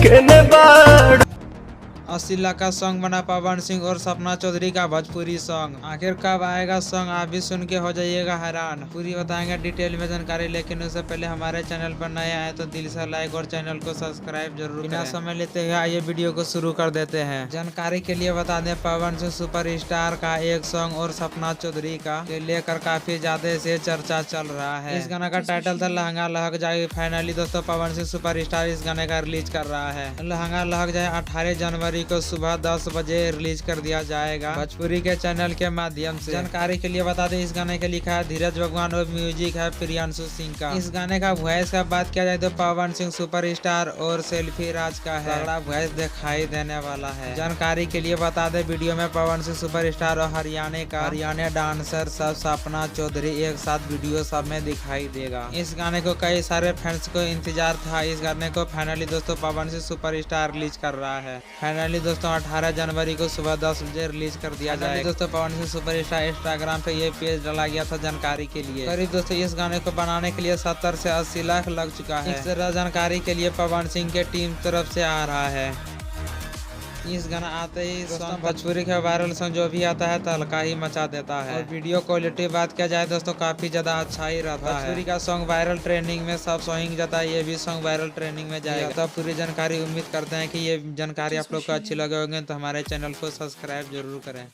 केने बाड़। 80 लाख का सॉन्ग बना पवन सिंह और सपना चौधरी का भोजपुरी सॉन्ग। आखिर कब आएगा सॉन्ग, आप भी सुन के हो जाइएगा हैरान। पूरी बताएंगे डिटेल में जानकारी, लेकिन उससे पहले हमारे चैनल पर नए आए तो दिल से लाइक और चैनल को सब्सक्राइब जरूर करें। बिना समय लेते हुए आइए वीडियो को शुरू कर देते हैं। जानकारी के लिए बता दें, पवन सिंह सुपरस्टार का एक सॉन्ग और सपना चौधरी का के लेकर काफी ज्यादा से चर्चा चल रहा है। इस गाना का टाइटल था लहंगा लहक जाए। फाइनली दोस्तों पवन सिंह सुपरस्टार इस गाने का रिलीज कर रहा है। लहंगा लहक जाए 18 जनवरी को सुबह 10 बजे रिलीज कर दिया जाएगा भोजपुरी के चैनल के माध्यम से। जानकारी के लिए बता दें, इस गाने के लिखा है धीरज भगवान और म्यूजिक है प्रियांशु सिंह का। इस गाने का वॉइस का बात किया जाए तो पवन सिंह सुपरस्टार और सेल्फी राज का है। बड़ा वॉइस दिखाई देने वाला है। जानकारी के लिए बता दें, वीडियो में पवन सिंह सुपरस्टार और हरियाणा डांसर सब सपना चौधरी एक साथ वीडियो सब में दिखाई देगा। इस गाने को कई सारे फैंस को इंतजार था। इस गाने को फाइनली दोस्तों पवन सिंह सुपरस्टार रिलीज कर रहा है। फाइनली दोस्तों 18 जनवरी को सुबह 10 बजे रिलीज कर दिया जाएगा। दोस्तों पवन सिंह सुपरस्टार इंस्टाग्राम पे ये पेज डाला गया था जानकारी के लिए। करीब दोस्तों इस गाने को बनाने के लिए 70 से 80 लाख लग चुका है। इस तरह जानकारी के लिए पवन सिंह के टीम तरफ से आ रहा है। इस गाना आते ही सॉन्ग भोजपुरी का वायरल सॉन्ग जो भी आता है तहलका ही मचा देता है। और वीडियो क्वालिटी बात किया जाए दोस्तों काफी ज्यादा अच्छा ही रहता है। भोजपुरी का सॉन्ग वायरल ट्रेंडिंग में सब सॉन्ग जाता है, ये भी सॉन्ग वायरल ट्रेंडिंग में जाएगा। तो पूरी जानकारी उम्मीद करते हैं कि ये जानकारी आप लोग को अच्छी लगे होंगे, तो हमारे चैनल को सब्सक्राइब जरूर करें।